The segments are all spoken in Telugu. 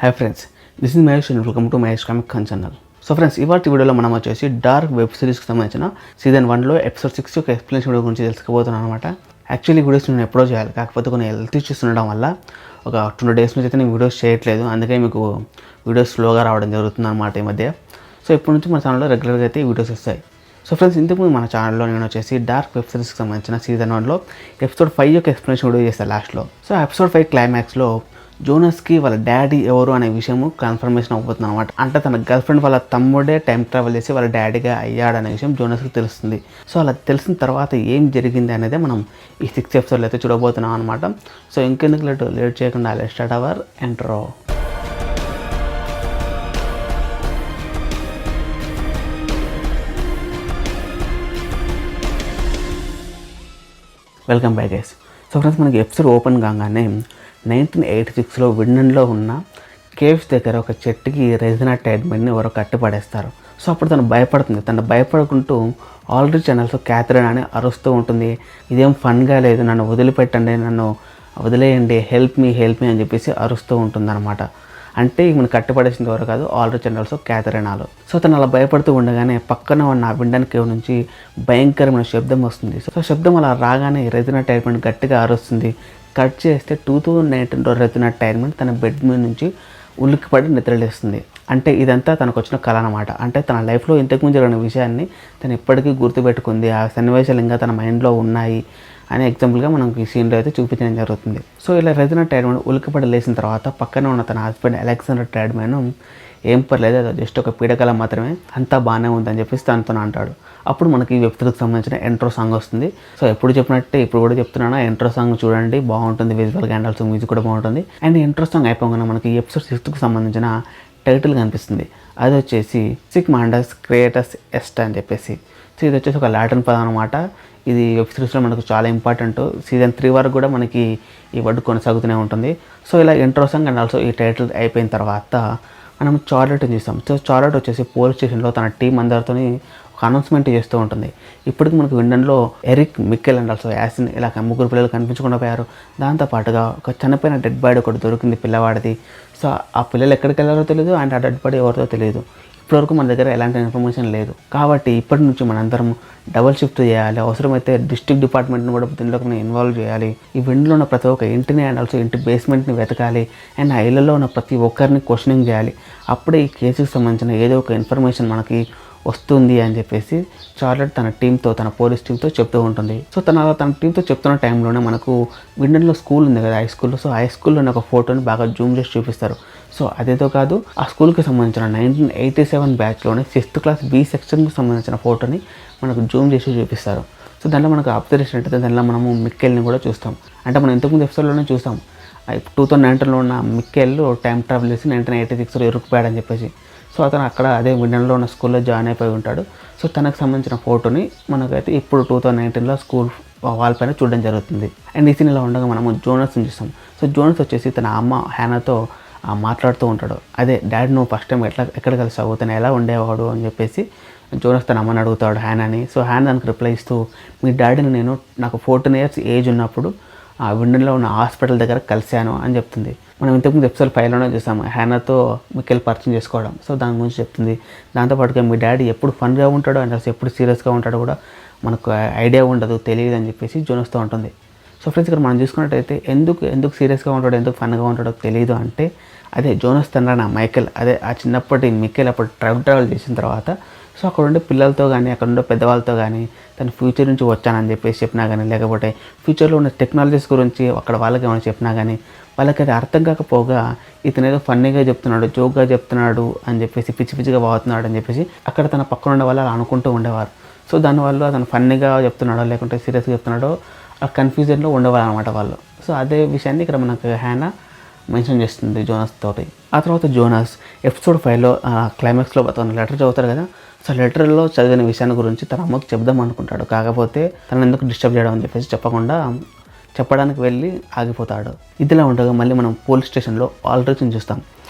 Hi friends, this is Mahesh and welcome to Mahesh comic con channel. So friends, ఇవాటి వీడియోలో మనం వచ్చేసి డార్క్ వెబ్ సిరీస్కి సంబంధించిన సీజన్ 1లో ఎపిసోడ్ 6 యొక్క ఎక్స్ప్లెనేషన్ వీడియో గురించి తెలుసుకోబోతున్నాను అనమాట. యాక్చువల్లీ వీడియోస్ నేను ఎప్పుడో చేయాలి, కాకపోతే కొన్ని హెల్త్ ఇష్యూస్ ఉండడం వల్ల ఒక 2 డేస్ నుంచి అయితే నేను వీడియోస్ చేయట్లేదు. అందుకే మీకు వీడియోస్ స్లోగా రావడం జరుగుతుంది అనమాట ఈ మధ్య. సో ఇప్పటి నుంచి మన ఛానల్లో రెగ్యులర్గా అయితే వీడియోస్ వస్తాయి. సో ఫ్రెండ్స్, ఇంతకుముందు మన ఛానల్లో నేను వచ్చేసి డార్క్ వెబ్ సిరీస్కి సంబంధించిన సీజన్ 1లో ఎపిసోడ్ 5 యొక్క ఎక్స్ప్లెనేషన్ వీడియో చేస్తాను లాస్ట్లో. సో ఎపిసోడ్ 5 క్లైమాక్స్లో జోనస్కి వాళ్ళ డాడీ ఎవరు అనే విషయము కన్ఫర్మేషన్ అవుతుంది అనమాట. అంటే తన గర్ల్ ఫ్రెండ్ వాళ్ళ తమ్ముడే టైం ట్రావెల్ చేసి వాళ్ళ డాడీగా అయ్యాడనే విషయం జోనస్కి తెలుస్తుంది. సో అలా తెలిసిన తర్వాత ఏం జరిగింది అనేది మనం ఈ 6 ఎపిసోడ్లో అయితే చూడబోతున్నాం అనమాట. సో ఇంకెందుకు లేట్ చేయకుండా let's start our intro. Welcome back guys. So friends, మనకి ఎపిసోడ్ ఓపెన్ కాగానే 1986లో విండన్లో ఉన్న కేవ్స్ దగ్గర ఒక చెట్టుకి రెజినా టైడ్మెంట్ని ఎవరో కట్టిపడేస్తారు. సో అప్పుడు తను భయపడుతుంది. తను భయపడుకుంటూ ఆల్రెడీ ఛానల్స్లో క్యాథరిన్ అని అరుస్తూ ఉంటుంది. ఇదేం ఫన్గా లేదు, నన్ను వదిలిపెట్టండి, నన్ను వదిలేయండి, హెల్ప్ మీ అని చెప్పేసి అరుస్తూ ఉంటుంది అనమాట. అంటే మనం కట్టిపడేసింది ఎవరు కాదు, ఆల్రెడీ ఛానల్స్ క్యాథరినాలు. సో తను అలా భయపడుతూ ఉండగానే పక్కన ఉన్న విండన్ కేవ్ నుంచి భయంకరమైన శబ్దం వస్తుంది. సో శబ్దం అలా రాగానే రెజినా టైడ్మెంట్ గట్టిగా అరుస్తుంది. కట్ చేస్తే 2019లో రెజినా టైడ్మెంట్ తన బెడ్ మీద నుంచి ఉలిక్కిపడి నిద్రలేస్తుంది. అంటే ఇదంతా తనకు వచ్చిన కళ అనమాట. అంటే తన లైఫ్లో ఇంతకుముందు జరిగిన విషయాన్ని తను ఎప్పటికీ గుర్తుపెట్టుకుంది. ఆ సన్నివేశాలు ఇంకా తన మైండ్లో ఉన్నాయి అనే ఎగ్జాంపుల్గా మనం ఈ సీన్లో అయితే చూపించడం జరుగుతుంది. సో ఇలా రెజినా టైడ్మెంట్ ఉలిక్కిపడి లేచిన తర్వాత పక్కనే ఉన్న తన హస్బెండ్ అలెగ్జాండర్ టైడ్మెంట్ ఏం పర్లేదు, అది జస్ట్ ఒక పీడకల మాత్రమే, అంతా బాగానే ఉందని చెప్పేసి తనతో అంటాడు. అప్పుడు మనకి ఈ వెబ్సైట్కి సంబంధించిన ఎంట్రో సాంగ్ వస్తుంది. సో ఎప్పుడు చెప్పినట్టే ఇప్పుడు కూడా చెప్తున్నాను, ఎంట్రో సాంగ్ చూడండి, బాగుంటుంది విజువల్గా అండ్ ఆల్సో మ్యూజిక్ కూడా బాగుంటుంది. అండ్ ఎంట్రో సాంగ్ అయిపోగానే మనకి ఎపిసోడ్ 6కి సంబంధించిన టైటిల్ కనిపిస్తుంది. అది వచ్చేసి సిక్ మాండస్ క్రియేటర్స్ ఎస్ట్ అని చెప్పేసి. సో ఇది వచ్చేసి ఒక లాటిన్ పదం అనమాట. ఇది వెబ్ సిరీస్లో మనకు చాలా ఇంపార్టెంట్. సీజన్ 3 వరకు కూడా మనకి ఈ వర్డ్ కొనసాగుతూనే ఉంటుంది. సో ఇలా ఎంట్రో సాంగ్ అండ్ ఆల్సో ఈ టైటిల్ అయిపోయిన తర్వాత మనం చార్లెట్ని చూస్తాం. సో చార్లెట్ వచ్చేసి పోలీస్ స్టేషన్లో తన టీం అందరితో ఒక అనౌన్స్మెంట్ చేస్తూ ఉంటుంది. ఇప్పటికి మనకు విండన్లో ఎరిక్, మిక్కెల్ అండ్ ఆల్సో యాసిన్ ఇలా 3 పిల్లలు కనిపించకుండా పోయారు. దాంతోపాటుగా ఒక చనిపోయిన డెడ్ బాడీ ఒకటి దొరికింది పిల్లవాడిది. సో ఆ పిల్లలు ఎక్కడికి వెళ్ళారో తెలియదు అండ్ ఆ డెడ్ బాడీ ఎవరితో తెలియదు. ఇప్పటివరకు మన దగ్గర ఎలాంటి ఇన్ఫర్మేషన్ లేదు. కాబట్టి ఇప్పటి నుంచి మనందరం డబల్ షిఫ్ట్ చేయాలి. అవసరమైతే డిస్ట్రిక్ట్ డిపార్ట్మెంట్ని కూడా దీంట్లోకి ఇన్వాల్వ్ చేయాలి. ఈ విండ్లో ఉన్న ప్రతి ఒక్క ఇంటిని అండ్ ఆల్సో ఇంటి బేస్మెంట్ని వెతకాలి. అండ్ ఆ ఇళ్లలో ఉన్న ప్రతి ఒక్కరిని క్వశ్చనింగ్ చేయాలి. అప్పుడే ఈ కేసుకి సంబంధించిన ఏదో ఒక ఇన్ఫర్మేషన్ మనకి వస్తుంది అని చెప్పేసి చార్లెట్ తన టీంతో, తన పోలీస్ టీంతో చెప్తూ ఉంటుంది. సో తన టీంతో చెప్తున్న టైంలోనే మనకు విండన్లో స్కూల్ ఉంది కదా, హై స్కూల్లో. సో హై స్కూల్లోని ఒక ఫోటోని బాగా జూమ్ చేసి చూపిస్తారు. సో అదేదో కాదు, ఆ స్కూల్కి సంబంధించిన 1987 బ్యాచ్లోనే 6th క్లాస్ B సెక్షన్కి సంబంధించిన ఫోటోని మనకు జూమ్ చేసి చూపిస్తారు. సో దాంట్లో మనకు అబ్జర్వేషన్ అయితే దాంట్లో మనము మిక్కెల్ని కూడా చూస్తాం. అంటే మనం ఇంతకుముందు ఎపిసోడ్లోనే చూస్తాం 2019లో ఉన్న మిక్కెల్ టైం ట్రావెల్ చేసి 1986లో ఇరుక్కుపోయాడని చెప్పేసి. సో అతను అక్కడ అదే విండన్లో ఉన్న స్కూల్లో జాయిన్ అయిపోయి ఉంటాడు. సో తనకు సంబంధించిన ఫోటోని మనకైతే ఇప్పుడు 2019లో స్కూల్ వాల్ పైన చూడడం జరుగుతుంది. అండ్ ఈ సీన్లో ఉండగా మనము జోనస్ని చూస్తాం. సో జోనస్ వచ్చేసి తన అమ్మ హ్యానాతో మాట్లాడుతూ ఉంటాడు. అదే డాడీ నువ్వు ఫస్ట్ టైం ఎక్కడ కలిసావు, తను ఎలా ఉండేవాడు అని చెప్పేసి జోనస్ తన అమ్మని అడుగుతాడు హ్యానాని. సో హ్యాన్ దానికి రిప్లై ఇస్తూ, మీ డాడీని నేను నాకు 14 years ఏజ్ ఉన్నప్పుడు ఆ విండన్లో ఉన్న హాస్పిటల్ దగ్గర కలిశాను అని చెప్తుంది. మనం ఇంతకుముందు ఎపిసోడ్ 5లోనే చూసాము హ్యానాతో మిక్కెల్ పరిచయం చేసుకోవడం. సో దాని గురించి చెప్తుంది. దాంతోపాటుగా మీ డాడీ ఎప్పుడు ఫన్గా ఉంటాడో అండ్ అసలు ఎప్పుడు సీరియస్గా ఉంటాడో కూడా మనకు ఐడియా ఉండదు, తెలియదు అని చెప్పేసి జోనస్తో ఉంటుంది. సో ఫ్రెండ్స్, ఇక్కడ మనం చూసుకున్నట్టయితే ఎందుకు సీరియస్గా ఉంటాడో, ఎందుకు ఫన్గా ఉంటాడో తెలియదు అంటే అదే జోనస్ తండ్రి మైకెల్, అదే ఆ చిన్నప్పటి మిక్కెల్ అప్పుడు ట్రావెల్ చేసిన తర్వాత సో అక్కడ ఉండే పిల్లలతో కానీ అక్కడ ఉండే పెద్దవాళ్ళతో కానీ తను ఫ్యూచర్ నుంచి వచ్చానని చెప్పేసి చెప్పినా కానీ, లేకపోతే ఫ్యూచర్లో ఉన్న టెక్నాలజీస్ గురించి అక్కడ వాళ్ళకి ఏమైనా చెప్పినా కానీ వాళ్ళకి అది అర్థం కాకపోగా ఇతను ఏదో ఫన్నీగా చెప్తున్నాడు, జోక్గా చెప్తున్నాడు అని చెప్పేసి పిచ్చిగా వాగుతున్నాడు అని చెప్పేసి అక్కడ తన పక్కన ఉండే వాళ్ళు అలా అనుకుంటూ ఉండేవారు. సో దానివల్ల అతను ఫన్నీగా చెప్తున్నాడో లేకుంటే సీరియస్గా చెప్తున్నాడో ఆ కన్ఫ్యూజన్లో ఉండేవారు అనమాట వాళ్ళు. సో అదే విషయాన్ని ఇక్కడ మనకు హ్యానా మెన్షన్ చేస్తుంది జోనస్ తోటి. ఆ తర్వాత జోనస్ ఎపిసోడ్ 5లో క్లైమాక్స్లో అతను లెటర్ చదువుతారు కదా. సో లెటర్లో చదివిన విషయాన్ని గురించి తన అమ్మకు చెప్దాం అనుకుంటాడు. కాకపోతే తను ఎందుకు డిస్టర్బ్ చేయడం అని చెప్పేసి చెప్పడానికి వెళ్ళి ఆగిపోతాడు. ఇదిలా ఉండగా మళ్ళీ మనం పోలీస్ స్టేషన్లో ఆల్డ్రిచ్ని చూస్తాం.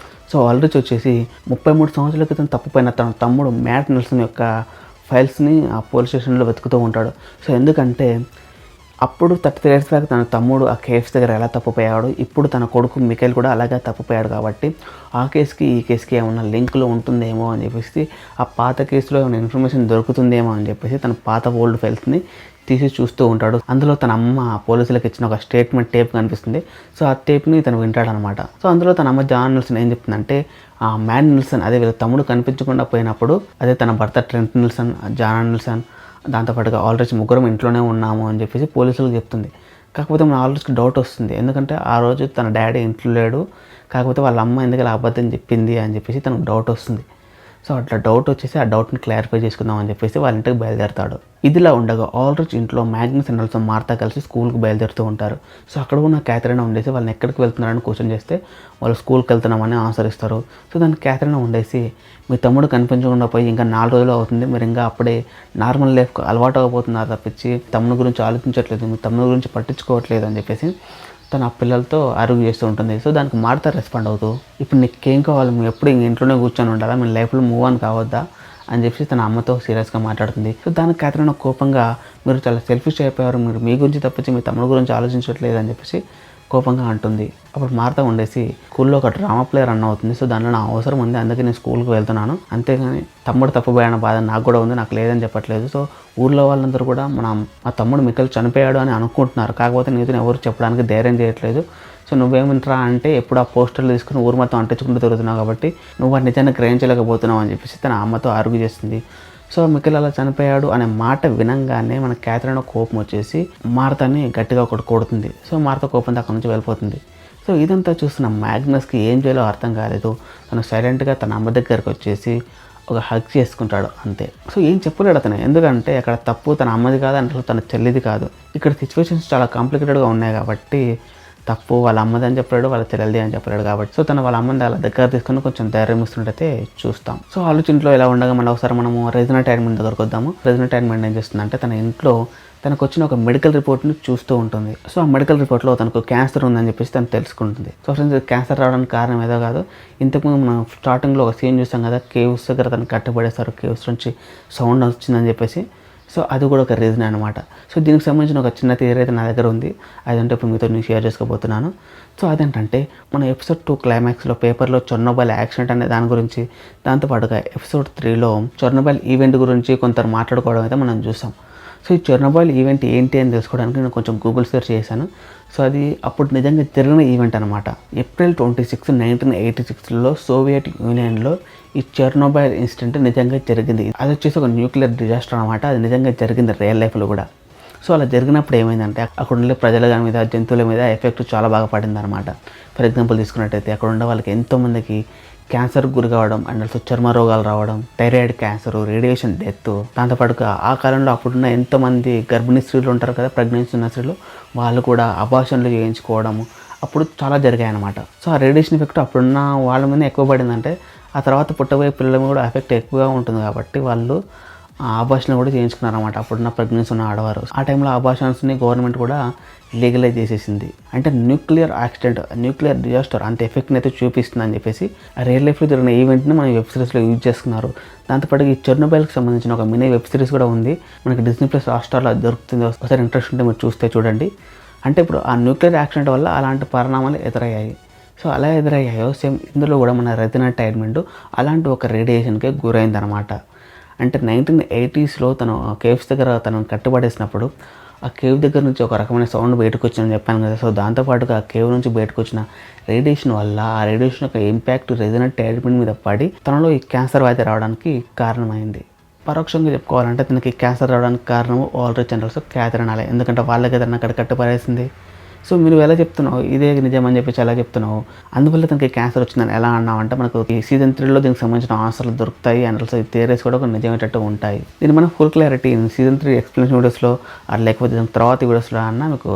సో ఆల్డ్రిచ్ వచ్చేసి 33 సంవత్సరాల క్రితం తప్పిపోయిన తన తమ్ముడు మ్యాట్ నెల్సన్ యొక్క ఫైల్స్ని ఆ పోలీస్ స్టేషన్లో వెతుకుతూ ఉంటాడు. సో ఎందుకంటే అప్పుడు 33 ఇయర్స్ బ్యాక్ తన తమ్ముడు ఆ కేవ్స్ దగ్గర ఎలా తప్పిపోయాడు, ఇప్పుడు తన కొడుకు మిఖేల్ కూడా అలాగే తప్పిపోయాడు కాబట్టి ఆ కేసుకి ఈ కేసుకి ఏమన్నా లింకులు ఉంటుందేమో అని చెప్పేసి, ఆ పాత కేసులో ఏమైనా ఇన్ఫర్మేషన్ దొరుకుతుందేమో అని చెప్పేసి తన పాత ఓల్డ్ ఫైల్స్ని తీసి చూస్తూ ఉంటాడు. అందులో తన అమ్మ పోలీసులకు ఇచ్చిన ఒక స్టేట్మెంట్ టేప్ కనిపిస్తుంది. సో ఆ టేప్ని తను వింటాడనమాట. సో అందులో తన అమ్మ జాన్ నిల్సన్ ఏం చెప్తుందంటే, ఆ మ్యాన్ నిల్సన్ అదే వీళ్ళ తమ్ముడు కనిపించకుండా పోయినప్పుడు అదే తన భర్త ట్రెంట్ నిల్సన్, జాన్ నిల్సన్ దాంతోపాటుగా ఆల్రెడీ ముగ్గురం ఇంట్లోనే ఉన్నాము అని చెప్పేసి పోలీసులకు చెప్తుంది. కాకపోతే మన ఆల్రెడీకి డౌట్ వస్తుంది. ఎందుకంటే ఆ రోజు తన డాడీ ఇంట్లో లేడు, కాకపోతే వాళ్ళ అమ్మ ఎందుకు ఇలా అబద్ధం చెప్పింది అని చెప్పేసి తనకు డౌట్ వస్తుంది. సో అట్లా డౌట్ వచ్చేసి ఆ డౌట్ని క్లారిఫై చేసుకుందాం అని చెప్పేసి వాళ్ళ ఇంటికి బయలుదేరతాడు. ఇదిలా ఉండగా ఆల్రెడీ ఇంట్లో మ్యాగ్నస్ అండ్ ఆల్సో మార్తా కలిసి స్కూల్కి బయలుదేరుతూ ఉంటారు. సో అక్కడ ఉన్న క్యాథరిన్ ఉండేసి వాళ్ళని ఎక్కడికి వెళ్తున్నారని క్వశ్చన్ చేస్తే వాళ్ళు స్కూల్కి వెళ్తున్నామని ఆన్సర్ ఇస్తారు. సో దానికి క్యాథరిన్ ఉండేసి, మీ తమ్ముడు కనిపించకుండా పోయి ఇంకా 4 రోజులు అవుతుంది, మీరు ఇంకా అప్పుడే నార్మల్ లైఫ్కి అలవాటు అయిపోతున్నారు తప్పించి తమ్ముడు గురించి ఆలోచించట్లేదు, మీ తమ్ముడు గురించి పట్టించుకోవట్లేదు అని చెప్పేసి తన పిల్లలతో ఆర్గ్యూ చేస్తూ ఉంటుంది. సో దానికి మార్తా రెస్పాండ్ అవుతూ, ఇప్పుడు నీకేం కావాలి, మేము ఎప్పుడు ఇంట్లోనే కూర్చొని ఉండాలా, మీ లైఫ్లో మూవ్ ఆన్ కావద్దా అని చెప్పి తన అమ్మతో సీరియస్గా మాట్లాడుతుంది. సో దానికి క్యాథరిన్ కోపంగా, మీరు చాలా సెల్ఫిష్ అయిపోయారు, మీరు మీ గురించి తప్పించి మీ తమ్ముడు గురించి ఆలోచించట్లేదు అని చెప్పేసి కోపంగా అంటుంది. అప్పుడు మార్తా ఉండేసి, స్కూల్లో ఒక డ్రామా ప్లే రన్ అవుతుంది, సో దానిలో నా అవసరం ఉంది, అందుకే నేను స్కూల్కి వెళ్తున్నాను, అంతేగాని తమ్ముడు తప్పిపోయిన బాధ నాకు కూడా ఉంది, నాకు లేదని చెప్పట్లేదు. సో ఊర్లో వాళ్ళందరూ కూడా మా తమ్ముడు మిఖేల్ చనిపోయాడు అని అనుకుంటున్నారు, కాకపోతే నీతో ఎవరు చెప్పడానికి ధైర్యం చేయట్లేదు. సో నువ్వేమింట్రా అంటే ఎప్పుడు ఆ పోస్టర్లు తీసుకుని ఊరు మొత్తం అంటించుకుంటూ తిరుగుతున్నావు కాబట్టి నువ్వు వాటి నిజాన్ని గ్రహించలేకపోతున్నావు అని చెప్పేసి తన అమ్మతో ఆర్గ్యూ చేస్తుంది. సో మిఖేల్ అలా చనిపోయాడు అనే మాట వినంగానే మన క్యాథరిన్ కోపం వచ్చేసి మార్తాని గట్టిగా ఒకటి కొడుతుంది. సో మార్తా కోపంతో అక్కడి నుంచి వెళ్ళిపోతుంది. సో ఇదంతా చూస్తున్న మ్యాగ్నస్కి ఏం చేయాలో అర్థం కాలేదు. తను సైలెంట్గా తన అమ్మ దగ్గరికి వచ్చేసి ఒక హగ్ చేసుకుంటాడు అంతే. సో ఏం చెప్పలేడు అతను, ఎందుకంటే అక్కడ తప్పు తన అమ్మది కాదు, అంటే తన చెల్లిది కాదు. ఇక్కడ సిచ్యువేషన్స్ చాలా కాంప్లికేటెడ్గా ఉన్నాయి కాబట్టి తప్పు వాళ్ళ అమ్మది అని చెప్పాడు, వాళ్ళ చెల్లెలది అని చెప్పాడు కాబట్టి సో తను వాళ్ళ అమ్మని అలా దగ్గర తీసుకుని కొంచెం ధైర్యం ఇస్తుంటే చూస్తాం. సో ఆలోచింట్లో ఇలా ఉండగా మళ్ళీ ఒకసారి మనము రెజినా టైడ్మెంట్ దగ్గరకు వద్దాము. రెజినా టైడ్మెంట్ ఏం చేస్తుందంటే తన ఇంట్లో తనకు వచ్చిన ఒక మెడికల్ రిపోర్ట్ని చూస్తూ ఉంటుంది. సో ఆ మెడికల్ రిపోర్ట్లో తనకు క్యాన్సర్ ఉందని చెప్పేసి తను తెలుసుకుంటుంది. సో ఫ్రెండ్స్, క్యాన్సర్ రావడానికి కారణం ఏదో కాదు, ఇంతకుముందు మనం స్టార్టింగ్లో ఒక సీన్ చూస్తాం కదా, కేవ్స్ దగ్గర తను కట్టబడేస్తారు, కేవ్స్ నుంచి సౌండ్ వచ్చిందని చెప్పేసి. సో అది కూడా ఒక రీజన్ అనమాట. సో దీనికి సంబంధించిన ఒక చిన్న థియరీ అయితే నా దగ్గర ఉంది, అదంటే ఇప్పుడు మీతో నేను షేర్ చేసుకోబోతున్నాను. సో అదేంటంటే మన ఎపిసోడ్ 2 క్లైమాక్స్లో పేపర్లో చొర్నోబైల్ యాక్సిడెంట్ అనే దాని గురించి, దాంతోపాటుగా ఎపిసోడ్ 3లో చొర్నోబైల్ ఈవెంట్ గురించి కొంత మాట్లాడుకోవడం అయితే మనం చూసాం. సో ఈ చొర్నోబైల్ ఈవెంట్ ఏంటి అని తెలుసుకోవడానికి నేను కొంచెం గూగుల్ సెర్చ్ చేశాను. సో అది అప్పుడు నిజంగా జరిగిన ఈవెంట్ అనమాట. ఏప్రిల్ 26, 1986లో సోవియట్ యూనియన్లో ఈ చొర్నోబైల్ ఇన్సిడెంట్ నిజంగా జరిగింది. అది వచ్చేసి ఒక న్యూక్లియర్ డిజాస్టర్ అనమాట. అది నిజంగా జరిగింది రియల్ లైఫ్లో కూడా. సో అలా జరిగినప్పుడు ఏమైందంటే అక్కడ ఉండే ప్రజల మీద, జంతువుల మీద ఎఫెక్ట్ చాలా బాగా పడింది అనమాట. ఫర్ ఎగ్జాంపుల్ తీసుకున్నట్టయితే అక్కడ ఉండే వాళ్ళకి ఎంతోమందికి క్యాన్సర్ గురి కావడం, అండ్ ఆల్సో చర్మ రోగాలు రావడం, థైరాయిడ్ క్యాన్సర్, రేడియేషన్ డెత్, దాంతోపాటుగా ఆ కాలంలో అప్పుడున్న ఎంతోమంది గర్భిణీ స్త్రీలు ఉంటారు కదా, ప్రెగ్నెన్సీ ఉన్న స్త్రీలు, వాళ్ళు కూడా అబార్షన్లు చేయించుకోవడము అప్పుడు చాలా జరిగాయి అనమాట. సో ఆ రేడియేషన్ ఎఫెక్ట్ అప్పుడున్న వాళ్ళ మీద ఎక్కువ పడిందంటే ఆ తర్వాత పుట్టబోయే పిల్లల మీద కూడా ఎఫెక్ట్ ఎక్కువగా ఉంటుంది కాబట్టి వాళ్ళు అబార్షన్ కూడా చేయించుకున్నారన్నమాట అప్పుడున్న ప్రెగ్నెన్సీ ఉన్న ఆడవారు. ఆ టైంలో అబార్షన్స్ని గవర్నమెంట్ కూడా లీగలైజ్ చేసేసింది. అంటే న్యూక్లియర్ యాక్సిడెంట్, న్యూక్లియర్ డిజాస్టర్ అంత ఎఫెక్ట్ని అయితే చూపిస్తుంది అని చెప్పేసి ఆ రియల్ లైఫ్లో జరిగిన ఈవెంట్ని మన వెబ్ సిరీస్లో యూజ్ చేస్తున్నారు. దాంతోపాటు ఈ చొర్నోబైల్కి సంబంధించిన ఒక మినీ వెబ్ సిరీస్ కూడా ఉంది, మనకి డిస్నీ ప్లస్ హాట్‌స్టార్లో దొరుకుతుంది. ఒకసారి ఇంట్రెస్ట్ ఉంటే మీరు చూస్తే చూడండి. అంటే ఇప్పుడు ఆ న్యూక్లియర్ యాక్సిడెంట్ వల్ల అలాంటి పరిణామాలు ఎదురయ్యాయి. సో అలా ఎదురయ్యాయో సేమ్ ఇందులో కూడా మన రెజినా టైడ్మెంట్ అలాంటి ఒక రేడియేషన్కే గురైందనమాట. అంటే 1980స్లో తను కేవ్స్ దగ్గర తను కట్టుబడేసినప్పుడు ఆ కేవ్ దగ్గర నుంచి ఒక రకమైన సౌండ్ బయటకు వచ్చిందని చెప్పాను కదా. సో దాంతోపాటుగా ఆ కేవ్ నుంచి బయటకు వచ్చిన రేడియేషన్ వల్ల ఆ రేడియేషన్ యొక్క ఇంపాక్ట్ రెజినా టైడ్మెంట్ మీద పడి తనలో ఈ క్యాన్సర్ వ్యాధి రావడానికి కారణమైంది. పరోక్షంగా చెప్పుకోవాలంటే తనకి క్యాన్సర్ రావడానికి కారణము ఆల్రెడీ జనరల్స్ క్యాథరిన్. ఎందుకంటే వాళ్ళకి ఏదన్నా అక్కడ కట్టుపడేసింది. సో మీరు ఎలా చెప్తున్నావు, ఇదే నిజం అని చెప్పేసి ఎలా చెప్తున్నావు, అందువల్ల తనకి క్యాన్సర్ వచ్చిందని ఎలా అన్నావు అంటే మనకు ఈ సీజన్ 3లో దీనికి సంబంధించిన ఆన్సర్లు దొరుకుతాయి, అండ్ ఆల్సో ఈ థియరీస్ కూడా ఒక నిజమేటట్టు ఉంటాయి. దీన్ని మనం ఫుల్ క్లారిటీ సీజన్ 3 ఎక్స్ప్లెనేషన్ వీడియోస్లో లేకపోతే దాని తర్వాత వీడియోస్లో అన్నా మీకు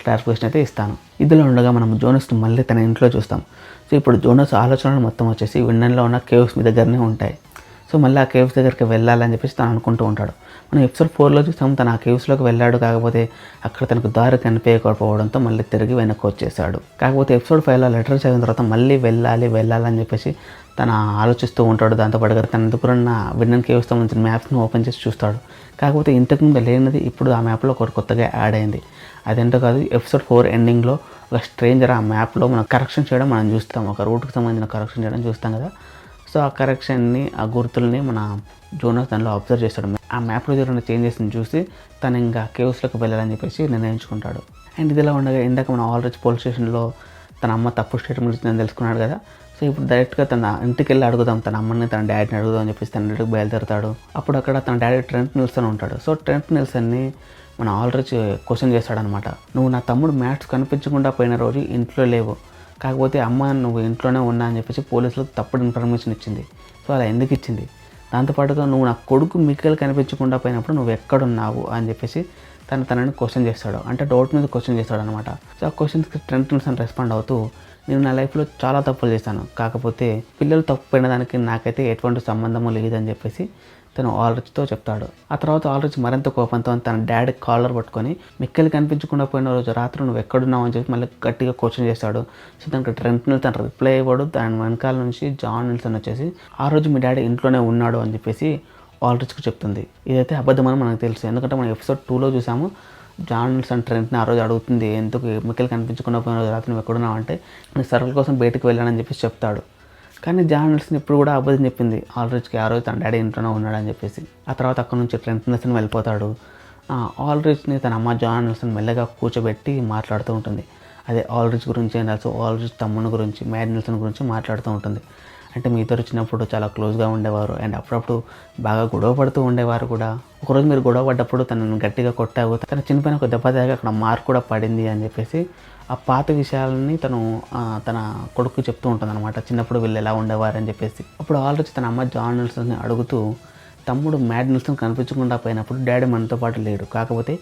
క్లారిఫికేషన్ అయితే ఇస్తాను. ఇదిలో ఉండగా మనం జోనస్ని మళ్ళీ తన ఇంట్లో చూస్తాం. సో ఇప్పుడు జోనస్ ఆలోచనలు మొత్తం వచ్చేసి విండన్లో ఉన్న కేవ్స్ మీ దగ్గరనే ఉంటాయి. సో మళ్ళీ ఆ కేవ్స్ దగ్గరికి వెళ్ళాలని చెప్పేసి తను అనుకుంటూ ఉంటాడు. మనం ఎపిసోడ్ 4లో చూసాం తను ఆ కేవ్స్లోకి వెళ్ళాడు, కాకపోతే అక్కడ తనకు దారి కనిపించకపోవడంతో మళ్ళీ తిరిగి వెనక్కి వచ్చేసాడు. కాకపోతే ఎపిసోడ్ 5లో లెటర్ చదివిన తర్వాత మళ్ళీ వెళ్ళాలని చెప్పేసి తను ఆలోచిస్తూ ఉంటాడు. దాంతోపాటుగా తన దగ్గరున్న విన్నన్ కేవ్స్ సంబంధించిన మ్యాప్స్ని ఓపెన్ చేసి చూస్తాడు. కాకపోతే ఇంతకుముందు లేనిది ఇప్పుడు ఆ మ్యాప్లో ఒకటి కొత్తగా యాడ్ అయింది. అదేంటో కాదు, ఎపిసోడ్ 4 ఎండింగ్లో ఒక స్ట్రేంజర్ ఆ మ్యాప్లో మనం కరెక్షన్ చేయడం మనం చూస్తాం, ఒక రూట్కి సంబంధించిన కరెక్షన్ చేయడం చూస్తాం కదా. సో ఆ కరెక్షన్ని, ఆ గుర్తుల్ని మన జోనస్ దానిలో అబ్జర్వ్ చేస్తాడు. ఆ మ్యాప్లో జరిగిన చేంజెస్ని చూసి తను ఇంకా కేవ్స్లోకి వెళ్ళాలని చెప్పేసి నిర్ణయించుకుంటాడు. అండ్ ఇదిలా ఉండగా ఇందాక మన ఆల్రెడీ పోలీస్ స్టేషన్లో తన అమ్మ తప్పు స్టేట్మెంట్ ఇచ్చిందని తెలుసుకున్నాడు కదా. సో ఇప్పుడు డైరెక్ట్గా తన ఇంటికి వెళ్ళి అడుగుదాం, తన అమ్మని తన డాడీని అడుగుదాం అని చెప్పేసి తన ఇంటికి బయలుదేరుతాడు. అప్పుడు అక్కడ తన డాడీ ట్రెంట్ నిల్సన్ ఉంటాడు. సో ట్రెంట్ నిల్సన్ని మన ఆల్రెడీ క్వశ్చన్ చేస్తాడనమాట. నువ్వు నా తమ్ముడు మ్యాథ్స్ కనిపించకుండా పోయిన రోజు ఇంట్లో లేవు, కాకపోతే అమ్మ నువ్వు ఇంట్లోనే ఉన్నా అని చెప్పేసి పోలీసులకు తప్పుడు ఇన్ఫర్మేషన్ ఇచ్చింది. సో అలా ఎందుకు ఇచ్చింది? దాంతోపాటుగా నువ్వు నా కొడుకు మిక్కలు కనిపించకుండా పోయినప్పుడు నువ్వు ఎక్కడున్నావు అని చెప్పేసి తనని క్వశ్చన్ చేస్తాడు. అంటే డౌట్ మీద క్వశ్చన్ చేస్తాడు అనమాట. సో ఆ క్వశ్చన్స్కి ట్రెంట్ నిల్సన్ రెస్పాండ్ అవుతూ, నేను నా లైఫ్లో చాలా తప్పులు చేశాను, కాకపోతే పిల్లలు తప్పు దానికి నాకైతే ఎటువంటి సంబంధము లేదని చెప్పేసి తను ఆల్రెడ్తో చెప్తాడు. ఆ తర్వాత ఆల్రెడీ మరింత కోపంతో తన డాడీ కాలర్ పట్టుకొని మిక్కలు కనిపించకుండా పోయిన రోజు రాత్రి నువ్వు ఎక్కడున్నావు అని చెప్పి మళ్ళీ గట్టిగా క్వశ్చన్ చేస్తాడు. సో దానికి ట్రెంట్ నిల్సన్ రిప్లై ఇవ్వడు. దాని వెనకాల నుంచి జాన్ నిల్సన్ వచ్చేసి ఆ రోజు మీ డాడీ ఇంట్లోనే ఉన్నాడు అని చెప్పేసి ఆల్రెడ్కి చెప్తుంది. ఇదైతే అబద్ధమని మనకు తెలుసు, ఎందుకంటే మనం ఎపిసోడ్ 2లో చూసాము. జాన్ నిల్సన్ ట్రెంట్ని ఆ రోజు అడుగుతుంది, ఎందుకు మిక్కలు కనిపించకుండా పోయిన రోజు రాత్రి నువ్వు ఎక్కడున్నావు అంటే నేను సర్కిల్ కోసం బయటకు వెళ్ళానని చెప్పేసి చెప్తాడు. కానీ జాన్ నిల్సన్ ఇప్పుడు కూడా అబద్ధం చెప్పింది ఆల్రెడ్కి, ఆ రోజు తన డాడీ ఇంట్లోనే ఉన్నాడని చెప్పేసి. ఆ తర్వాత అక్కడ నుంచి ట్రెంట్ నిల్సన్ వెళ్ళిపోతాడు. ఆల్రెడ్ని తన అమ్మ జాన్ నిల్సన్ మెల్లగా కూర్చోబెట్టి మాట్లాడుతూ ఉంటుంది. అదే ఆల్రెడ్జ్ గురించి అండ్ ఆల్సో ఆల్రెడ్జ్ తమ్ముని గురించి, మ్యాడ్ నిల్సన్ గురించి మాట్లాడుతూ ఉంటుంది. అంటే మీ ఇద్దరు చిన్నప్పుడు చాలా క్లోజ్గా ఉండేవారు అండ్ అప్పుడప్పుడు బాగా గొడవ పడుతూ ఉండేవారు కూడా. ఒకరోజు మీరు గొడవ పడ్డప్పుడు తనను గట్టిగా కొట్టావు, తన చిన్నపైన ఒక దెబ్బ తాగి అక్కడ మార్క్ కూడా పడింది అని చెప్పేసి ఆ పాత విషయాలని తన కొడుకు చెప్తూ ఉంటుంది అనమాట. చిన్నప్పుడు వీళ్ళు ఎలా ఉండేవారు అని చెప్పేసి. అప్పుడు ఆల్రెడీ తన అమ్మ జాన్ నిల్సన్ని అడుగుతూ, తమ్ముడు మ్యాడ్ నిల్సన్ కనిపించకుండా పోయినప్పుడు డాడీ మనతో పాటు లేడు, కాకపోతే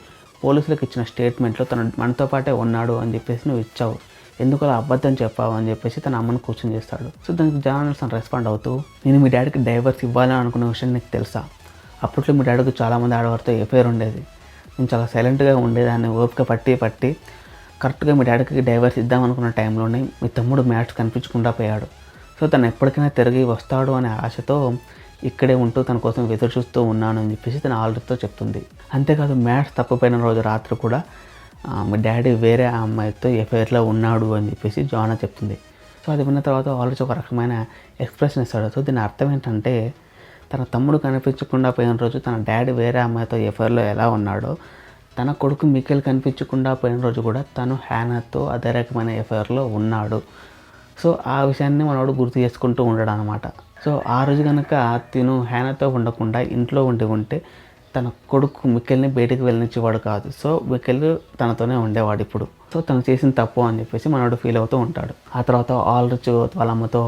పోలీసులకు ఇచ్చిన స్టేట్మెంట్లో తను మనతో పాటే ఉన్నాడు అని చెప్పేసి నువ్వు ఇచ్చావు, ఎందుకు అలా అబద్ధం చెప్పావు అని చెప్పేసి తన అమ్మను క్వశ్చన్ చేస్తాడు. సో దానికి జాన్ నిల్సన్ రెస్పాండ్ అవుతూ, నేను మీ డాడీకి డైవర్స్ ఇవ్వాలని అనుకున్న విషయం నీకు తెలుసా? అప్పట్లో మీ డాడీకి చాలామంది ఆడవారితో ఎఫైర్ ఉండేది, నేను చాలా సైలెంట్గా ఉండేదాన్ని, ఓపిక పట్టి కరెక్ట్గా మీ డాడీకి డైవర్స్ ఇద్దామనుకున్న టైంలోనే మీ తమ్ముడు మ్యాథ్స్ కనిపించకుండా పోయాడు. సో తను ఎప్పటికైనా తిరిగి వస్తాడు అనే ఆశతో ఇక్కడే ఉంటూ తన కోసం ఎదురు చూస్తూ ఉన్నాను అని చెప్పేసి తన ఆల్రెడీతో చెప్తుంది. అంతేకాదు మ్యాథ్స్ తప్పిపోయిన రోజు రాత్రి కూడా మీ డాడీ వేరే అమ్మాయితో ఎఫైర్లో ఉన్నాడు అని చెప్పేసి జానా చెప్తుంది. సో అది విన్న తర్వాత ఆల్రెడీ ఒక రకమైన ఎక్స్ప్రెషన్ ఇస్తాడు. సో దీని అర్థం ఏంటంటే తన తమ్ముడు కనిపించకుండా పోయిన రోజు తన డాడీ వేరే అమ్మాయితో ఎఫైర్లో ఎలా ఉన్నాడో, తన కొడుకు మిక్కలు కనిపించకుండా పోయిన రోజు కూడా తను హ్యానాతో అదే రకమైన ఎఫైర్లో ఉన్నాడు. సో ఆ విషయాన్ని మనోడు గుర్తు చేసుకుంటూ ఉండడు అనమాట. సో ఆ రోజు కనుక తిను హ్యానాతో ఉండకుండా ఇంట్లో ఉంటే తన కొడుకు మిక్కల్ని బయటకు వెళ్ళనిచ్చేవాడు కాదు. సో మిక్కల్ తనతోనే ఉండేవాడు ఇప్పుడు. సో తను చేసిన తప్పు అని చెప్పేసి మనోడు ఫీల్ అవుతూ ఉంటాడు. ఆ తర్వాత ఆల్రెడీ వాళ్ళ అమ్మతో,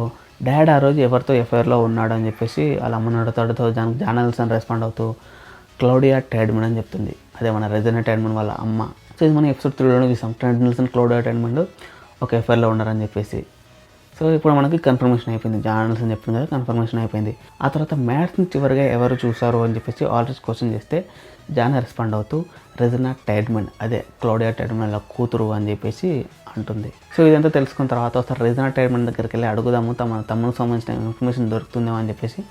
డాడీ ఆ రోజు ఎవరితో ఎఫైర్లో ఉన్నాడు అని చెప్పేసి వాళ్ళ అమ్మని అడుగుతాడుతో జాన్ నిల్సన్ రెస్పాండ్ అవుతూ క్లౌడియా టైడ్మన్ అని చెప్తుంది. అదే మన రెజినా టైడ్మన్ వాళ్ళ అమ్మ. సో ఇది మనం ఎపిసోడ్ 3లోనే చూసాం, ట్రెంట్ నిల్సన్ క్లౌడియా టైడ్మన్ ఒక ఎఫైర్లో ఉన్నారని చెప్పేసి. సో ఇప్పుడు మనకి కన్ఫర్మేషన్ అయిపోయింది, జాన్ నిల్సన్ చెప్పింది కదా, కన్ఫర్మేషన్ అయిపోయింది. ఆ తర్వాత మ్యాథ్స్ని చివరిగా ఎవరు చూసారు అని చెప్పేసి ఆల్రెడీ క్వశ్చన్ చేస్తే జాన్ రెస్పాండ్ అవుతూ రెజినా టైడ్మన్, అదే క్లౌడియా టైడ్మన్ వాళ్ళ కూతురు అని చెప్పేసి అంటుంది. సో ఇదంతా తెలుసుకున్న తర్వాత ఒకసారి రెజినా టైడ్మన్ దగ్గరికి వెళ్ళి అడుగుదాము, తమకు సంబంధించిన ఇన్ఫర్మేషన్ దొరుకుతుందేమో అని చెప్పేసి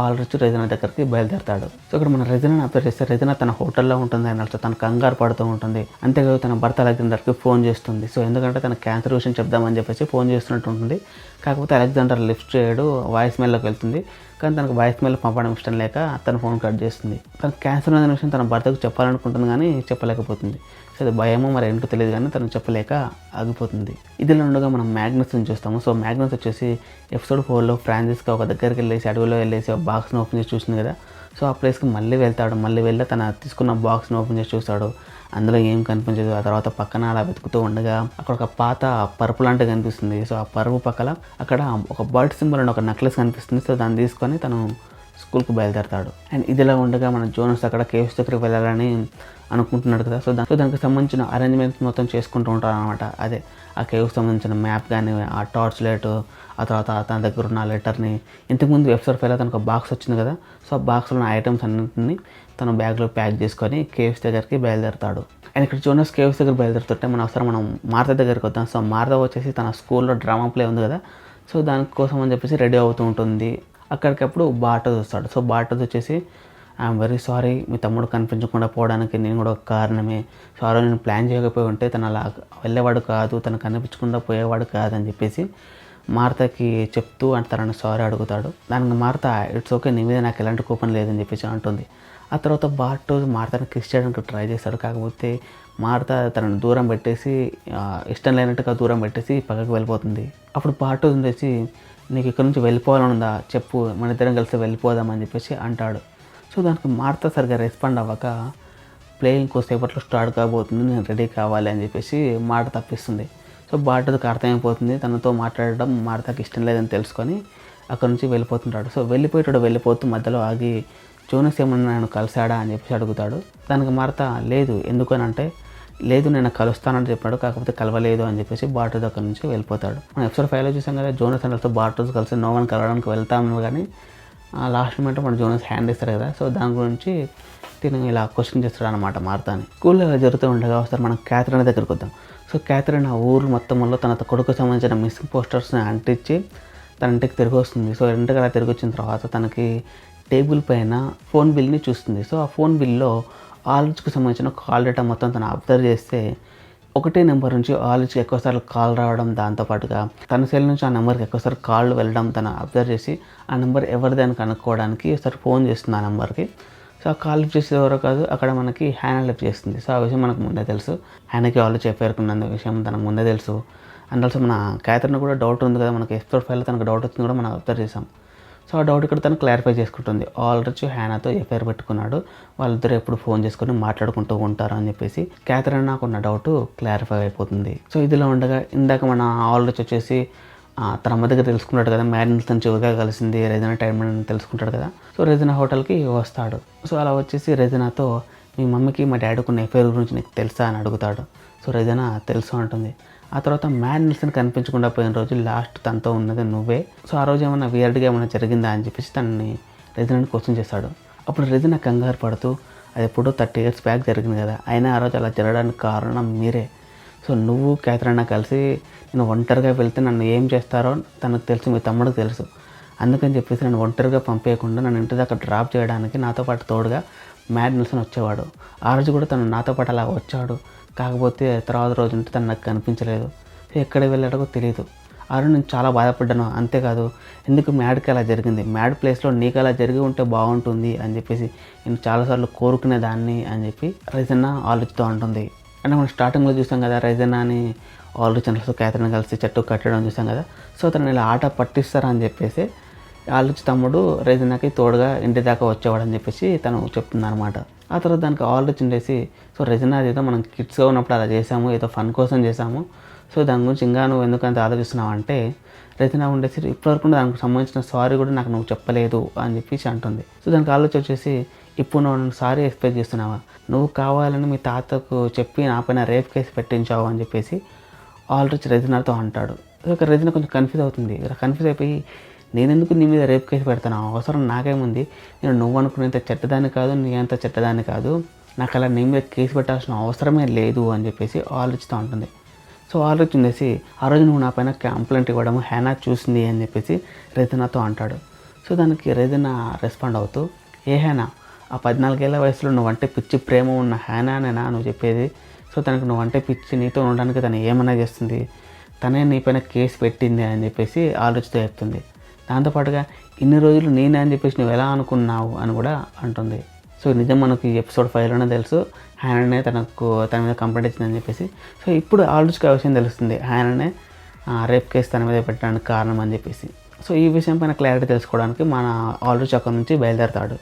ఆల్రెడీ రెజినా దగ్గరికి బయలుదేరతాడు. సో ఇక్కడ మన రెజినాని అబ్జర్వ్ చేస్తే రెజినా తన హోటల్లో ఉంటుంది అని అర్థం, తన కంగారు పడుతూ ఉంటుంది. అంతేకాదు తన భర్త అలెగ్జాండర్కి ఫోన్ చేస్తుంది. సో ఎందుకంటే తన క్యాన్సర్ విషయం చెప్దామని చెప్పేసి ఫోన్ చేస్తున్నట్టు ఉంటుంది. కాకపోతే అలెగ్జాండర్ లిఫ్ట్ చేయడు, వాయిస్ మెయిల్లోకి వెళ్తుంది. కానీ తనకు వాయిస్ మెయిల్ పంపడం ఇష్టం లేక తన ఫోన్ కట్ చేస్తుంది. తన క్యాన్సర్ అనే విషయం తన భర్తకు చెప్పాలనుకుంటుంది కానీ చెప్పలేకపోతుంది. సో అది భయమో మరి ఏంటో తెలియదు కానీ తను చెప్పలేక ఆగిపోతుంది. ఇదిలో ఉండగా మనం మ్యాగ్నస్ని చూస్తాము. సో మ్యాగ్నస్ వచ్చేసి ఎపిసోడ్ 4లో ఫ్రాన్సిస్కి ఒక దగ్గరికి వెళ్ళేసి అడవిలో వెళ్ళేసి ఒక బాక్స్ని ఓపెన్ చేసి చూసింది కదా. సో ఆ ప్లేస్కి మళ్ళీ వెళ్తాడు. మళ్ళీ వెళ్ళి తన తీసుకున్న బాక్స్ని ఓపెన్ చేసి చూస్తాడు. అందులో ఏం కనిపించదు. ఆ తర్వాత పక్కన అలా వెతుకుతూ ఉండగా అక్కడ ఒక పాత పరుపు లాంటిది కనిపిస్తుంది. సో ఆ పరుపు పక్కన అక్కడ ఒక బర్డ్ సింబల్ అండ్ ఒక నెక్లెస్ కనిపిస్తుంది. సో దాన్ని తీసుకొని తను స్కూల్కి బయలుదేరతాడు. అండ్ ఇదిలా ఉండగా మన జోనస్ అక్కడ కేవ్స్ దగ్గరికి వెళ్ళాలని అనుకుంటున్నాడు కదా. సో దానికి సంబంధించిన అరేంజ్మెంట్స్ మొత్తం చేసుకుంటూ ఉంటారు అనమాట. అదే ఆ కేవ్కి సంబంధించిన మ్యాప్ కానీ, ఆ టార్చ్ లైట్, ఆ తర్వాత తన దగ్గర ఉన్న లెటర్ని, ఇంతకుముందు వెబ్సైట్ ఫైల్లో తనకు ఒక బాక్స్ వచ్చింది కదా. సో ఆ బాక్స్లో ఉన్న ఐటమ్స్ అన్నింటినీ తన బ్యాగ్లో ప్యాక్ చేసుకొని కేవ్స్ దగ్గరికి బయలుదేరతాడు. అండ్ ఇక్కడ జోనస్ కేవ్స్ దగ్గర బయలుదేరుతుంటే మనం మార్త దగ్గరికి వద్దాం. సో మార్త వచ్చేసి తన స్కూల్లో డ్రామా ప్లే ఉంది కదా. సో దానికోసం అని చెప్పేసి రెడీ అవుతూ ఉంటుంది. అక్కడికప్పుడు బాటోస్ వస్తాడు. సో బాటోస్ వచ్చేసి ఐఎమ్ వెరీ సారీ, మీ తమ్ముడు కనిపించకుండా పోవడానికి నేను కూడా ఒక కారణమే. సో ఆ రోజు నేను ప్లాన్ చేయకపోయి ఉంటే తను అలా వెళ్ళేవాడు కాదు, తను కనిపించకుండా పోయేవాడు కాదని చెప్పేసి మార్తకి చెప్తూ అంటే తనని సారీ అడుగుతాడు. దానికి మార్త ఇట్స్ ఓకే, నీ మీద నాకు ఎలాంటి కోపం లేదని చెప్పేసి అంటుంది. ఆ తర్వాత బాటోస్ మార్తని కిస్ చేయడానికి ట్రై చేస్తాడు. కాకపోతే మార్త తనని దూరం పెట్టేసి ఇష్టం లేనట్టుగా దూరం పెట్టేసి పక్కకి వెళ్ళిపోతుంది. అప్పుడు బాటోస్ ఉండేసి నీకు ఇక్కడ నుంచి వెళ్ళిపోవాలని ఉందా చెప్పు, మన ఇద్దరం కలిసి వెళ్ళిపోదామని చెప్పేసి అంటాడు. సో దానికి మార్త సరిగ్గా రెస్పాండ్ అవ్వక ప్లే ఇంకోసేపట్లో స్టార్ట్ కాబోతుంది, నేను రెడీ కావాలి అని చెప్పేసి మాట తప్పిస్తుంది. సో బాటోకి అర్థమైపోతుంది తనతో మాట్లాడడం మార్తకి ఇష్టం లేదని తెలుసుకొని అక్కడ నుంచి వెళ్ళిపోతుంటాడు. సో వెళ్ళిపోతూ మధ్యలో ఆగి జోనస్ ఏమన్నా నన్ను కలిశాడా అని చెప్పేసి అడుగుతాడు. దానికి మార్త లేదు, ఎందుకని అంటే లేదు నేను కలుస్తానని చెప్పాడు, కాకపోతే కలవలేదు అని చెప్పేసి బాటోస్ అక్కడ నుంచి వెళ్ళిపోతాడు. మనం ఎపిసోడ్ 5లో చూసాం కదా, జోనస్ అండ్ బాటోస్ కలిసి నోవన్ కలవడానికి వెళ్తాము, కానీ లాస్ట్ మూమెంట్ మన జోనస్ హ్యాండ్ ఇస్తారు కదా. సో దాని గురించి తిను ఇలా క్వశ్చన్ చేస్తాడు అనమాట మార్తాని. స్కూల్లో ఇలా జరుగుతూ ఉండగా ఒకసారి మనం క్యాథరిన్ దగ్గరికి వద్దాం. సో క్యాథరిన్ ఆ ఊరు మొత్తంలో తన కొడుకు సంబంధించిన మిస్సింగ్ పోస్టర్స్ని అంటించి తన ఇంటికి తిరిగి వస్తుంది. సో ఇంటికి అలా తిరిగి వచ్చిన తర్వాత తనకి టేబుల్ పైన ఫోన్ బిల్ని చూస్తుంది. సో ఆ ఫోన్ బిల్లో ఆలోచ్కి సంబంధించిన కాల్ డేటా మొత్తం తను అబ్జర్వ్ చేస్తే ఒకటే నెంబర్ నుంచి ఆలోచ్కి ఎక్కువసార్లు కాల్ రావడం, దాంతోపాటుగా తన సెల్ నుంచి ఆ నెంబర్కి ఎక్కువసారి కాళ్ళు వెళ్ళడం తను అబ్జర్వ్ చేసి ఆ నెంబర్ ఎవరిదని కనుక్కోవడానికి ఒకసారి ఫోన్ చేస్తుంది ఆ నెంబర్కి. సో ఆ కాల్ లిఫ్ట్ చేసేది ఎవరో కాదు, అక్కడ మనకి హ్యానా లిఫ్ట్ చేస్తుంది. సో ఆ విషయం మనకు ముందే తెలుసు, హ్యానాకి ఆలోచన పేర్కొన్న విషయం తనకు ముందే తెలుసు. అండ్ ఆల్సో మన క్యాథరిన్ కూడా డౌట్ ఉంది కదా, మనకి ఎపిసోడ్ 5లో తనకు డౌట్ వచ్చింది కూడా మనం అబ్జర్వ్ చేసాం. సో ఆ డౌట్ ఇక్కడ తను క్లారిఫై చేసుకుంటుంది. ఆల్రెడీ హ్యానాతో ఎఫ్ఐఆర్ పెట్టుకున్నాడు, వాళ్ళిద్దరూ ఎప్పుడు ఫోన్ చేసుకొని మాట్లాడుకుంటూ ఉంటారు అని చెప్పేసి క్యాథరిన్ నాకున్న డౌట్ క్లారిఫై అయిపోతుంది. సో ఇదిలో ఉండగా ఇందాక మన ఆల్రెడీ వచ్చేసి తన అమ్మ దగ్గర తెలుసుకుంటాడు కదా, మ్యారీని తను చివరిగా కలిసింది రెజినా టైం అని తెలుసుకుంటాడు కదా. సో రెజినా హోటల్కి వస్తాడు. సో అలా వచ్చేసి రెజినాతో మీ మమ్మీకి మా డాడీకి ఉన్న ఎఫ్ఐఆర్ గురించి నీకు తెలుసా అని అడుగుతాడు. సో రెజినా తెలుసు అంటుంది. ఆ తర్వాత మ్యాడ్ నిల్సన్ కనిపించకుండా పోయిన రోజు లాస్ట్ తనతో ఉన్నది నువ్వే. సో ఆ రోజు ఏమైనా వియర్డ్గా ఏమైనా జరిగిందా అని చెప్పేసి తనని రెజినాని క్వశ్చన్ చేస్తాడు. అప్పుడు రెజినా కంగారు పడుతూ అది ఎప్పుడో 30 years బ్యాక్ జరిగింది కదా, అయినా ఆ రోజు అలా జరగడానికి కారణం మీరే. సో నువ్వు క్యాథరిన్ కలిసి నేను ఒంటరిగా వెళ్తే నన్ను ఏం చేస్తారో తనకు తెలుసు, మీ తమ్ముడికి తెలుసు. అందుకని చెప్పేసి నన్ను ఒంటరిగా పంపేయకుండా నన్ను ఇంటి దగ్గర డ్రాప్ చేయడానికి నాతో పాటు తోడుగా మ్యాడ్ నిల్సన్ వచ్చేవాడు. ఆ రోజు కూడా తను నాతో పాటు అలా వచ్చాడు, కాకపోతే తర్వాత రోజు ఉంటే తను నాకు కనిపించలేదు. ఎక్కడ వెళ్ళాడో తెలియదు. ఆ రోజు నేను చాలా బాధపడ్డాను. అంతేకాదు ఎందుకు మ్యాడ్కి అలా జరిగింది, మ్యాడ్ ప్లేస్లో నీకు అలా జరిగి ఉంటే బాగుంటుంది అని చెప్పేసి నేను చాలాసార్లు కోరుకునేదాన్ని అని చెప్పి రెజినా ఆలోచిస్తూ ఉంటుంది. అంటే మనం స్టార్టింగ్లో చూసాం కదా, రెజినా అని ఆల్రెడీ ఛానల్స్తో క్యాథరిన్ కలిసి చెట్టు కట్టడం చూసాం కదా. సో తను ఇలా ఆట పట్టిస్తారని చెప్పేసి ఆలోచి తమ్ముడు రెజినాకి తోడుగా ఇంటి దాకా వచ్చేవాడని చెప్పేసి తను చెప్తుంది అనమాట. ఆ తర్వాత దానికి ఆలోచన చేసి సో రెజినా ఏదో మనం కిడ్స్గా ఉన్నప్పుడు అలా చేసాము, ఏదో ఫన్ కోసం చేసాము, సో దాని గురించి ఇంకా నువ్వు ఎందుకంత ఆలోచిస్తున్నావు అంటే రెజినా ఉండేసి ఇప్పటివరకు దానికి సంబంధించిన సారీ కూడా నాకు నువ్వు చెప్పలేదు అని చెప్పేసి అంటుంది. సో దానికి ఆలోచన వచ్చేసి ఇప్పుడు నువ్వు సారీ ఎక్స్పెక్ట్ చేస్తున్నావా, నువ్వు కావాలని మీ తాతకు చెప్పి నా పైన రేప్ కేసు పెట్టించావు అని చెప్పేసి ఆల్రెడీ రెజినాతో అంటాడు. సో రెజినా కొంచెం కన్ఫ్యూజ్ అవుతుంది. కన్ఫ్యూజ్ అయిపోయి నేనెందుకు నీ మీద రేప్ కేసు పెడతాను, అవసరం నాకేముంది, నేను నువ్వు అనుకునేంత చెడ్డదాన్ని కాదు, నీ అంత చెడ్డదాన్ని కాదు, నాకు అలా నీ మీద కేసు పెట్టాల్సిన అవసరమే లేదు అని చెప్పేసి ఆలోచిస్తూ ఉంటుంది. సో ఆలోచించేసి ఆ రోజు నువ్వు నా పైన కంప్లైంట్ ఇవ్వడం హ్యానా చూసింది అని చెప్పేసి రెజినాతో అంటాడు. సో దానికి రెజినా రెస్పాండ్ అవుతూ ఏ హ్యానా, ఆ 14 ఏళ్ల వయసులో నువ్వంటే పిచ్చి ప్రేమ ఉన్న హ్యానానేనా నువ్వు చెప్పేది, సో తనకు నువ్వంటే పిచ్చి, నీతో ఉండడానికి తను ఏమన్నా చేస్తుంది, తనే నీ పైన కేసు పెట్టింది అని చెప్పేసి ఆలోచిస్తూ చెప్తుంది. దాంతోపాటుగా ఇన్ని రోజులు నేనే అని చెప్పేసి నువ్వు ఎలా అనుకున్నావు అని కూడా అంటుంది. సో నిజం మనకి ఎపిసోడ్ 5లోనే తెలుసు, హ్యానానే తన మీద కంప్లైంట్ ఇచ్చిందని చెప్పేసి. సో ఇప్పుడు ఆల్రెడీకి ఆ విషయం తెలుస్తుంది, హ్యానానే రేప్ కేసు తన మీద పెట్టడానికి కారణం అని చెప్పేసి. సో ఈ విషయం పైన క్లారిటీ తెలుసుకోవడానికి మన ఆల్రెడీ అక్కడి నుంచి బయలుదేరతాడు.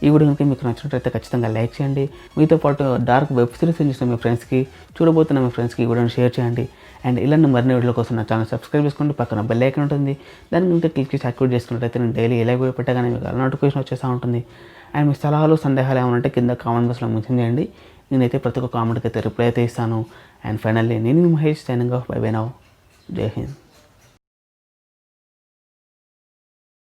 ఈ వీడియో కనుక మీకు నచ్చినట్లయితే ఖచ్చితంగా లైక్ చేయండి. మీతో పాటు డార్క్ వెబ్ సిరీస్ చూసిన మీ ఫ్రెండ్స్కి, చూడబోతున్న మీ ఫ్రెండ్స్కి ఈ వీడియోని షేర్ చేయండి. అండ్ ఇలాంటి మరిన్ని వీడియోల కోసం నా ఛానల్ సబ్స్క్రైబ్ చేసుకోండి. పక్కన బెల్ ఐకాన్ ఉంటుంది, దాని కనుక క్లిక్ చేసి యాక్టివేట్ చేసుకున్నట్లయితే నేను డైలీ ఎలా వీడియో పెట్టగానే మీకు నోటిఫికేషన్ వచ్చేస్తూ ఉంటుంది. అండ్ మీ సలహాలు సందేహాలు ఏమైనా ఉంటే కింద కామెంట్ బాక్స్లో మెన్షన్ చేయండి. నేనైతే ప్రతి ఒక్క కామెంట్కి అయితే రిప్లై అయితే ఇస్తాను. అండ్ ఫైనల్లీ నేను Mahesh signing off. By by now. జై హింద్.